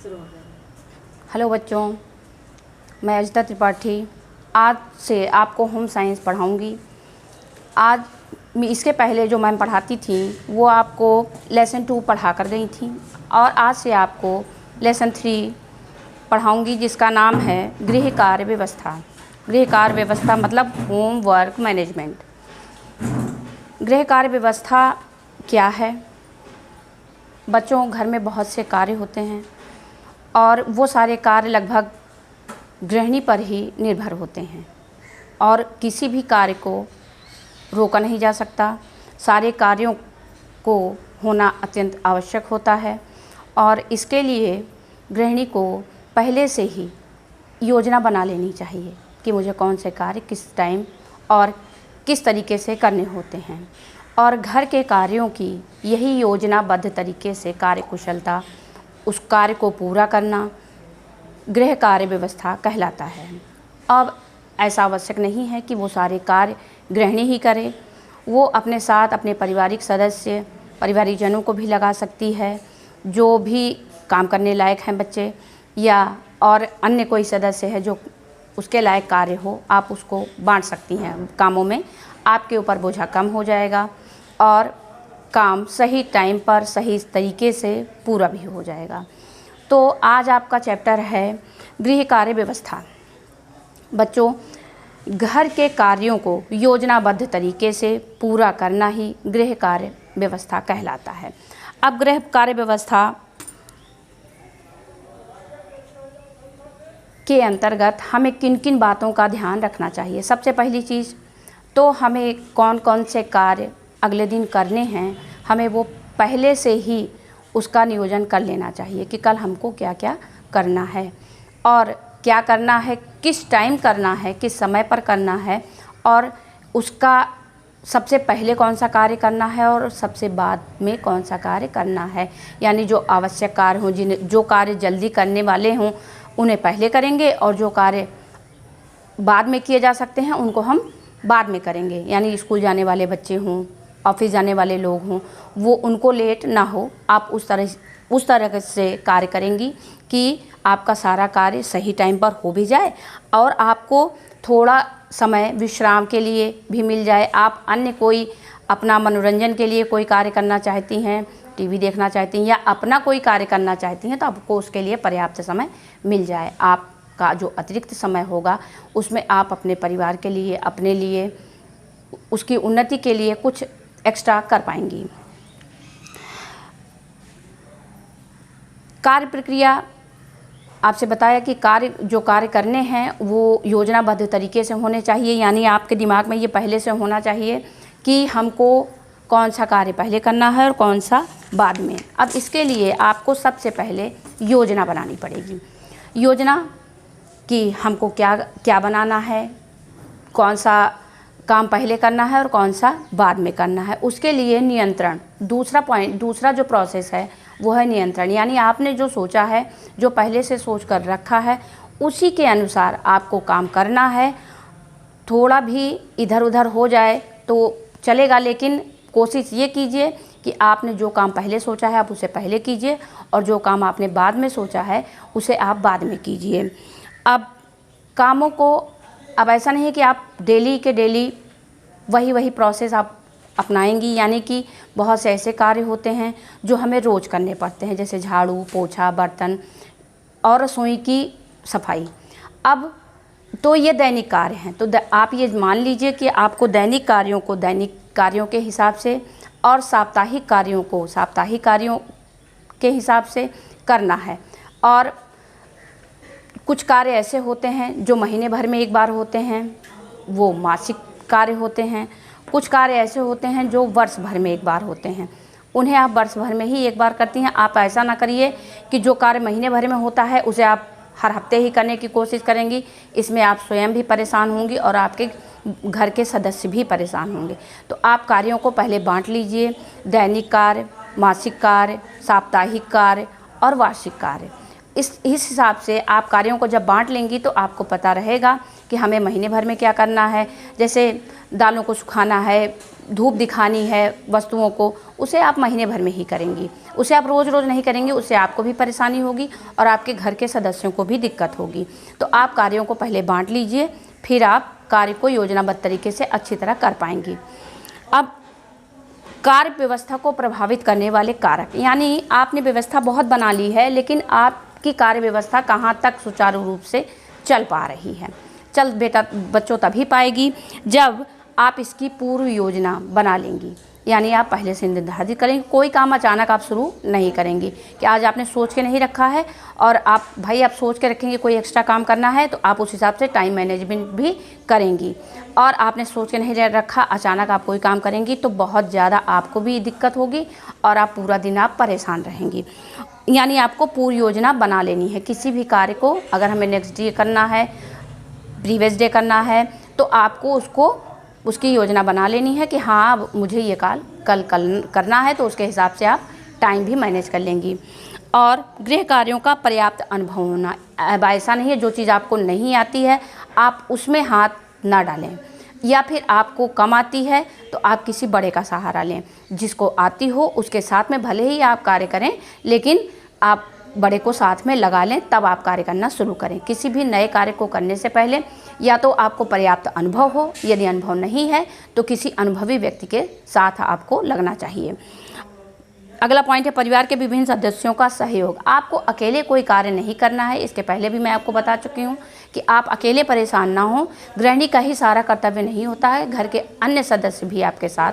Hello बच्चों, मैं अजिता त्रिपाठी आज से आपको होम साइंस पढ़ाऊंगी। आज इसके पहले जो मैम पढ़ाती थी वो आपको लेसन 2 पढ़ा कर गई थी और आज से आपको लेसन 3 पढ़ाऊंगी जिसका नाम है गृह कार्य व्यवस्था। गृह कार्य व्यवस्था मतलब होम वर्क मैनेजमेंट। गृह कार्य व्यवस्था क्या है? बच्चों, घर में बहुत से कार्य होते हैं और वो सारे कार्य लगभग गृहिणी पर ही निर्भर होते हैं और किसी भी कार्य को रोका नहीं जा सकता। सारे कार्यों को होना अत्यंत आवश्यक होता है और इसके लिए गृहिणी को पहले से ही योजना बना लेनी चाहिए कि मुझे कौन से कार्य किस टाइम और किस तरीके से करने होते हैं। और घर के कार्यों की यही योजनाबद्ध तरीके से कार्यकुशलता, उस कार्य को पूरा करना गृह कार्य व्यवस्था कहलाता है। अब ऐसा आवश्यक नहीं है कि वो सारे कार्य गृहिणी ही करे, वो अपने साथ अपने पारिवारिक सदस्य, परिवारिकजनों को भी लगा सकती है। जो भी काम करने लायक हैं बच्चे या और अन्य कोई सदस्य है जो उसके लायक कार्य हो, आप उसको बांट सकती हैं कामों में। आपके ऊपर बोझा कम हो जाएगा और काम सही टाइम पर सही तरीके से पूरा भी हो जाएगा। तो आज आपका चैप्टर है गृह कार्य व्यवस्था। बच्चों, घर के कार्यों को योजनाबद्ध तरीके से पूरा करना ही गृह कार्य व्यवस्था कहलाता है। अब गृह कार्य व्यवस्था के अंतर्गत हमें किन किन बातों का ध्यान रखना चाहिए? सबसे पहली चीज़ तो हमें कौन कौन से कार्य अगले दिन करने हैं, हमें वो पहले से ही उसका नियोजन कर लेना चाहिए कि कल हमको क्या क्या करना है और क्या करना है, किस टाइम करना है, किस समय पर करना है और उसका सबसे पहले कौन सा कार्य करना है और सबसे बाद में कौन सा कार्य करना है। यानी जो आवश्यक कार्य हों, जो कार्य जल्दी करने वाले हों उन्हें पहले करेंगे और जो कार्य बाद में किए जा सकते हैं उनको हम बाद में करेंगे। यानी स्कूल जाने वाले बच्चे हों, ऑफिस जाने वाले लोग हों, वो उनको लेट ना हो, आप उस तरह से कार्य करेंगी कि आपका सारा कार्य सही टाइम पर हो भी जाए और आपको थोड़ा समय विश्राम के लिए भी मिल जाए। आप अन्य कोई अपना मनोरंजन के लिए कोई कार्य करना चाहती हैं, टीवी देखना चाहती हैं या अपना कोई कार्य करना चाहती हैं तो आपको उसके लिए पर्याप्त समय मिल जाए। आपका जो अतिरिक्त समय होगा उसमें आप अपने परिवार के लिए, अपने लिए, उसकी उन्नति के लिए कुछ एक्स्ट्रा कर पाएंगी। कार्य प्रक्रिया आपसे बताया कि जो कार्य करने हैं वो योजनाबद्ध तरीके से होने चाहिए। यानी आपके दिमाग में ये पहले से होना चाहिए कि हमको कौन सा कार्य पहले करना है और कौन सा बाद में। अब इसके लिए आपको सबसे पहले योजना बनानी पड़ेगी। योजना कि हमको क्या क्या बनाना है, कौन सा काम पहले करना है और कौन सा बाद में करना है। उसके लिए नियंत्रण, दूसरा जो प्रोसेस है वो है नियंत्रण। यानी आपने जो सोचा है, जो पहले से सोच कर रखा है, उसी के अनुसार आपको काम करना है। थोड़ा भी इधर उधर हो जाए तो चलेगा, लेकिन कोशिश ये कीजिए कि आपने जो काम पहले सोचा है आप उसे पहले कीजिए और जो काम आपने बाद में सोचा है उसे आप बाद में कीजिए। अब कामों को, अब ऐसा नहीं है कि आप डेली के डेली वही प्रोसेस आप अपनाएंगी। यानी कि बहुत से ऐसे कार्य होते हैं जो हमें रोज़ करने पड़ते हैं, जैसे झाड़ू, पोछा, बर्तन और रसोई की सफाई। अब तो ये दैनिक कार्य हैं, तो आप ये मान लीजिए कि आपको दैनिक कार्यों के हिसाब से और साप्ताहिक कार्यों के हिसाब से करना है। और कुछ कार्य ऐसे होते हैं जो महीने भर में एक बार होते हैं, वो मासिक कार्य होते हैं। कुछ कार्य ऐसे होते हैं जो वर्ष भर में एक बार होते हैं, उन्हें आप वर्ष भर में ही एक बार करती हैं। आप ऐसा ना करिए कि जो कार्य महीने भर में होता है उसे आप हर हफ्ते ही करने की कोशिश करेंगी। इसमें आप स्वयं भी परेशान होंगी और आपके घर के सदस्य भी परेशान होंगे। तो आप कार्यों को पहले बांट लीजिए, दैनिक कार्य, मासिक कार्य, साप्ताहिक कार्य और वार्षिक कार्य। इस हिसाब से आप कार्यों को जब बांट लेंगी तो आपको पता रहेगा कि हमें महीने भर में क्या करना है। जैसे दालों को सुखाना है, धूप दिखानी है वस्तुओं को, उसे आप महीने भर में ही करेंगी। उसे आप रोज़ रोज़ नहीं करेंगी, उससे आपको भी परेशानी होगी और आपके घर के सदस्यों को भी दिक्कत होगी। तो आप कार्यों को पहले बांट लीजिए, फिर आप कार्य को योजनाबद्ध तरीके से अच्छी तरह कर पाएंगी। अब कार्य व्यवस्था को प्रभावित करने वाले कारक, यानी आपने व्यवस्था बहुत बना ली है, लेकिन आपकी कार्य व्यवस्था कहाँ तक सुचारू रूप से चल पा रही है। चल बेटा बच्चों तभी पाएगी जब आप इसकी पूर्व योजना बना लेंगी, यानी आप पहले से निर्धारित करेंगे। कोई काम अचानक आप शुरू नहीं करेंगी कि आज आपने सोच के नहीं रखा है और आप आप सोच के रखेंगे कोई एक्स्ट्रा काम करना है, तो आप उस हिसाब से टाइम मैनेजमेंट भी करेंगी। और आपने सोच के नहीं रखा, अचानक आप कोई काम करेंगी तो बहुत ज़्यादा आपको भी दिक्कत होगी और आप पूरा दिन आप परेशान रहेंगी। यानी आपको पूरी योजना बना लेनी है किसी भी कार्य को। अगर हमें नेक्स्ट डे करना है, प्रीवियस डे करना है, तो आपको उसकी योजना बना लेनी है कि हाँ मुझे ये कल करना है, तो उसके हिसाब से आप टाइम भी मैनेज कर लेंगी। और गृह कार्यों का पर्याप्त अनुभव होना। अब ऐसा नहीं है जो चीज़ आपको नहीं आती है आप उसमें हाथ ना डालें, या फिर आपको कम आती है तो आप किसी बड़े का सहारा लें। जिसको आती हो उसके साथ में भले ही आप कार्य करें, लेकिन आप बड़े को साथ में लगा लें, तब आप कार्य करना शुरू करें। किसी भी नए कार्य को करने से पहले या तो आपको पर्याप्त अनुभव हो, यदि अनुभव नहीं है तो किसी अनुभवी व्यक्ति के साथ आपको लगना चाहिए। अगला पॉइंट है परिवार के विभिन्न सदस्यों का सहयोग। आपको अकेले कोई कार्य नहीं करना है। इसके पहले भी मैं आपको बता चुकी हूँ कि आप अकेले परेशान ना हो। गृहिणी का ही सारा कर्तव्य नहीं होता है, घर के अन्य सदस्य भी आपके साथ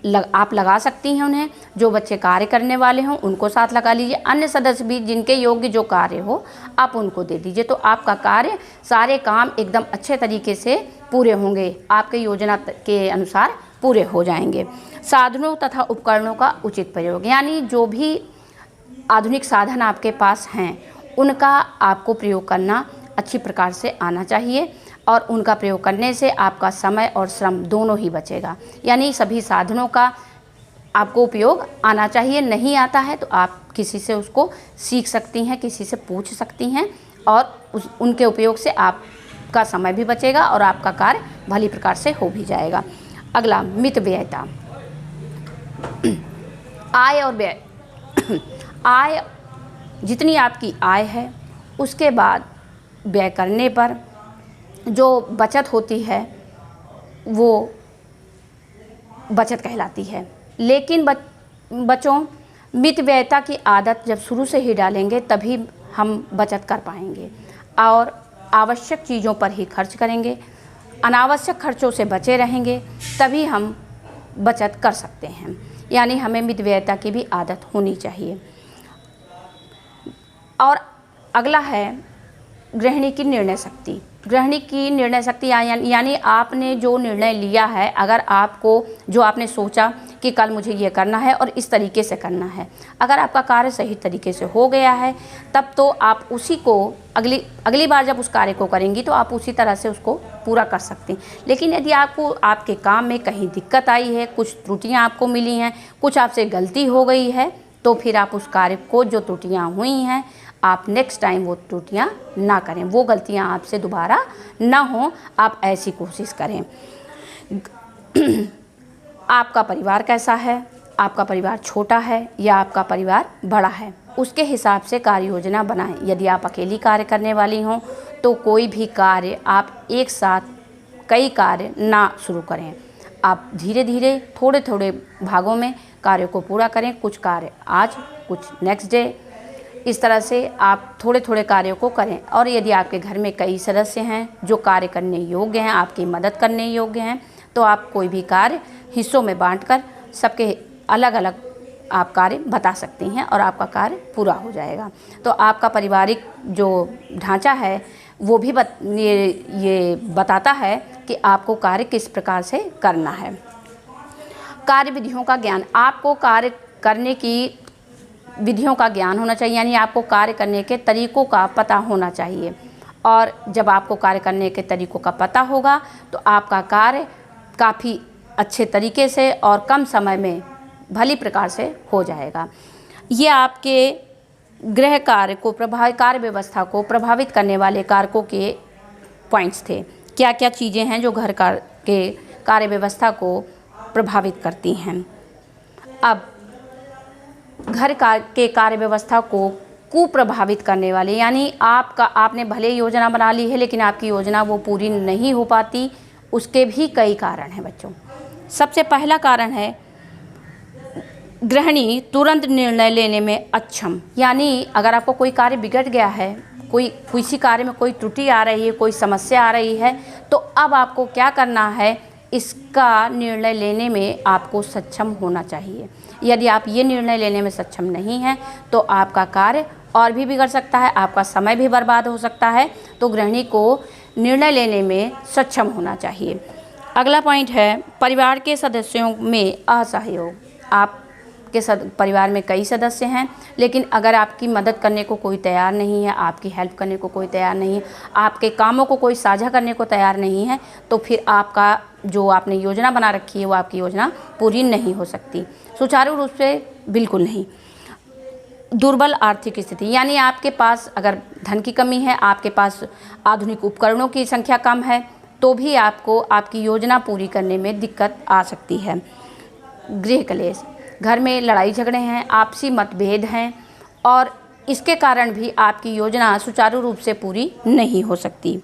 आप लगा सकती हैं उन्हें। जो बच्चे कार्य करने वाले हों उनको साथ लगा लीजिए, अन्य सदस्य भी जिनके योग्य जो कार्य हो आप उनको दे दीजिए। तो आपका कार्य सारे काम एकदम अच्छे तरीके से पूरे होंगे, आपके योजना के अनुसार पूरे हो जाएंगे। साधनों तथा उपकरणों का उचित प्रयोग, यानी जो भी आधुनिक साधन आपके पास हैं उनका आपको प्रयोग करना अच्छी प्रकार से आना चाहिए और उनका प्रयोग करने से आपका समय और श्रम दोनों ही बचेगा। यानी सभी साधनों का आपको उपयोग आना चाहिए। नहीं आता है तो आप किसी से उसको सीख सकती हैं, किसी से पूछ सकती हैं और उनके उपयोग से आपका समय भी बचेगा और आपका कार्य भली प्रकार से हो भी जाएगा। अगला मितव्ययता, आय और व्यय। आय, जितनी आपकी आय है उसके बाद व्यय करने पर जो बचत होती है वो बचत कहलाती है। लेकिन बच्चों मितव्ययता की आदत जब शुरू से ही डालेंगे तभी हम बचत कर पाएंगे और आवश्यक चीज़ों पर ही खर्च करेंगे, अनावश्यक खर्चों से बचे रहेंगे, तभी हम बचत कर सकते हैं। यानी हमें मितव्ययता की भी आदत होनी चाहिए। और अगला है गृहिणी की निर्णय शक्ति। गृहिणी की निर्णय शक्ति यानी आपने जो निर्णय लिया है, अगर आपको जो आपने सोचा कि कल मुझे ये करना है और इस तरीके से करना है, अगर आपका कार्य सही तरीके से हो गया है तब तो आप उसी को अगली बार जब उस कार्य को करेंगी तो आप उसी तरह से उसको पूरा कर सकती हैं। लेकिन यदि आपको आपके काम में कहीं दिक्कत आई है, कुछ त्रुटियां आपको मिली हैं, कुछ आपसे गलती हो गई है, तो फिर आप उस कार्य को जो त्रुटियां हुई हैं आप नेक्स्ट टाइम वो त्रुटियां ना करें, वो गलतियां आपसे दोबारा ना हो, आप ऐसी कोशिश करें। आपका परिवार कैसा है, आपका परिवार छोटा है या आपका परिवार बड़ा है, उसके हिसाब से कार्य योजना बनाएं। यदि आप अकेली कार्य करने वाली हों तो कोई भी कार्य आप एक साथ कई कार्य ना शुरू करें। आप धीरे धीरे थोड़े थोड़े भागों में कार्यों को पूरा करें। कुछ कार्य आज, कुछ नेक्स्ट डे, इस तरह से आप थोड़े थोड़े कार्यों को करें। और यदि आपके घर में कई सदस्य हैं जो कार्य करने योग्य हैं, आपकी मदद करने योग्य हैं, तो आप कोई भी कार्य हिस्सों में बांटकर सबके अलग अलग आप कार्य बता सकती हैं और आपका कार्य पूरा हो जाएगा। तो आपका पारिवारिक जो ढांचा है वो भी ये बताता है कि आपको कार्य किस प्रकार से करना है। कार्य विधियों का ज्ञान, आपको कार्य करने की विधियों का ज्ञान होना चाहिए, यानी आपको कार्य करने के तरीकों का पता होना चाहिए। और जब आपको कार्य करने के तरीकों का पता होगा तो आपका कार्य काफ़ी अच्छे तरीके से और कम समय में भली प्रकार से हो जाएगा। ये आपके गृह कार्य को कार्य व्यवस्था को प्रभावित करने वाले कारकों के पॉइंट्स थे। क्या क्या चीज़ें हैं जो घर के कार्य व्यवस्था को प्रभावित करती हैं। अब घर के कार्य व्यवस्था को कुप्रभावित करने वाले, यानी आपने भले योजना बना ली है लेकिन आपकी योजना वो पूरी नहीं हो पाती, उसके भी कई कारण हैं बच्चों। सबसे पहला कारण है गृहिणी तुरंत निर्णय लेने में अक्षम, यानी अगर आपको कोई कार्य बिगड़ गया है, किसी कार्य में कोई त्रुटि आ रही है, कोई समस्या आ रही है, तो अब आपको क्या करना है, इसका निर्णय लेने में आपको सक्षम होना चाहिए। यदि आप ये निर्णय लेने में सक्षम नहीं हैं तो आपका कार्य और भी बिगड़ सकता है, आपका समय भी बर्बाद हो सकता है। तो गृहिणी को निर्णय लेने में सक्षम होना चाहिए। अगला पॉइंट है परिवार के सदस्यों में असहयोग। आपके परिवार में कई सदस्य हैं, लेकिन अगर आपकी मदद करने को कोई तैयार नहीं है, आपकी हेल्प करने को कोई तैयार नहीं है, आपके कामों को कोई साझा करने को तैयार नहीं है, तो फिर आपका जो आपने योजना बना रखी है वो आपकी योजना पूरी नहीं हो सकती, सुचारू रूप से बिल्कुल नहीं। दुर्बल आर्थिक स्थिति, यानी आपके पास अगर धन की कमी है, आपके पास आधुनिक उपकरणों की संख्या कम है, तो भी आपको आपकी योजना पूरी करने में दिक्कत आ सकती है। गृह कलेश, घर में लड़ाई झगड़े हैं, आपसी मतभेद हैं और इसके कारण भी आपकी योजना सुचारू रूप से पूरी नहीं हो सकती।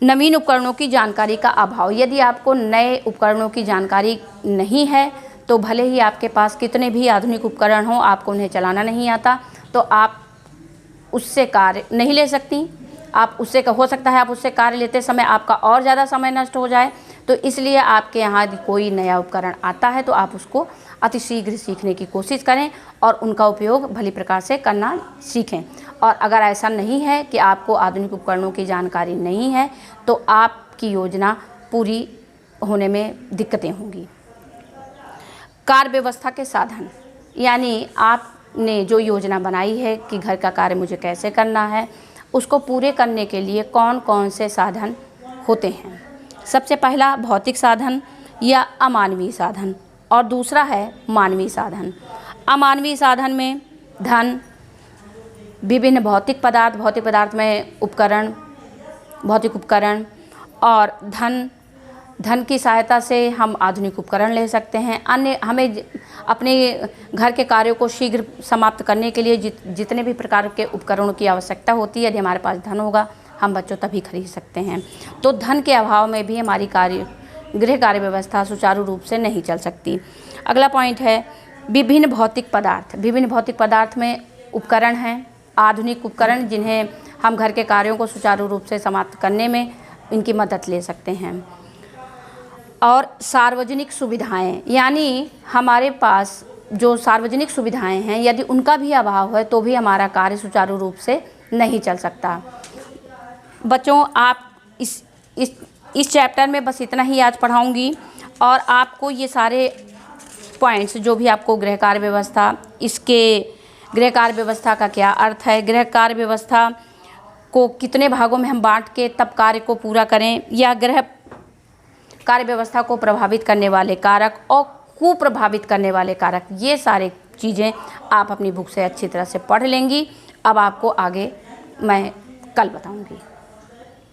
नवीन उपकरणों की जानकारी का अभाव, यदि आपको नए उपकरणों की जानकारी नहीं है तो भले ही आपके पास कितने भी आधुनिक उपकरण हों, आपको उन्हें चलाना नहीं आता तो आप उससे कार्य नहीं ले सकती। आप उससे हो सकता है आप उससे कार्य लेते समय आपका और ज़्यादा समय नष्ट हो जाए। तो इसलिए आपके यहाँ यदि कोई नया उपकरण आता है तो आप उसको अतिशीघ्र सीखने की कोशिश करें और उनका उपयोग भली प्रकार से करना सीखें। और अगर ऐसा नहीं है कि आपको आधुनिक उपकरणों की जानकारी नहीं है तो आपकी योजना पूरी होने में दिक्कतें होंगी। कार्य व्यवस्था के साधन, यानी आपने जो योजना बनाई है कि घर का कार्य मुझे कैसे करना है, उसको पूरे करने के लिए कौन कौन से साधन होते हैं। सबसे पहला भौतिक साधन या अमानवीय साधन और दूसरा है मानवीय साधन। अमानवीय साधन में धन, विभिन्न भौतिक पदार्थ में उपकरण, भौतिक उपकरण और धन की सहायता से हम आधुनिक उपकरण ले सकते हैं। अन्य हमें अपने घर के कार्यों को शीघ्र समाप्त करने के लिए जितने भी प्रकार के उपकरणों की आवश्यकता होती है, यदि हमारे पास धन होगा हम बच्चों तभी खरीद सकते हैं। तो धन के अभाव में भी हमारी गृह कार्य व्यवस्था सुचारू रूप से नहीं चल सकती। अगला पॉइंट है विभिन्न भौतिक पदार्थ। विभिन्न भौतिक पदार्थ में उपकरण हैं, आधुनिक उपकरण जिन्हें हम घर के कार्यों को सुचारू रूप से समाप्त करने में इनकी मदद ले सकते हैं। और सार्वजनिक सुविधाएं, यानी हमारे पास जो सार्वजनिक सुविधाएं हैं यदि उनका भी अभाव है तो भी हमारा कार्य सुचारू रूप से नहीं चल सकता। बच्चों, आप इस चैप्टर में बस इतना ही आज पढ़ाऊंगी और आपको ये सारे पॉइंट्स जो भी आपको गृह कार्य व्यवस्था, इसके गृह कार्य व्यवस्था का क्या अर्थ है, गृह कार्य व्यवस्था को कितने भागों में हम बांट के तब कार्य को पूरा करें, या गृह कार्य व्यवस्था को प्रभावित करने वाले कारक और कुप्रभावित करने वाले कारक, ये सारे चीज़ें आप अपनी बुक से अच्छी तरह से पढ़ लेंगी। अब आपको आगे मैं कल बताऊंगी।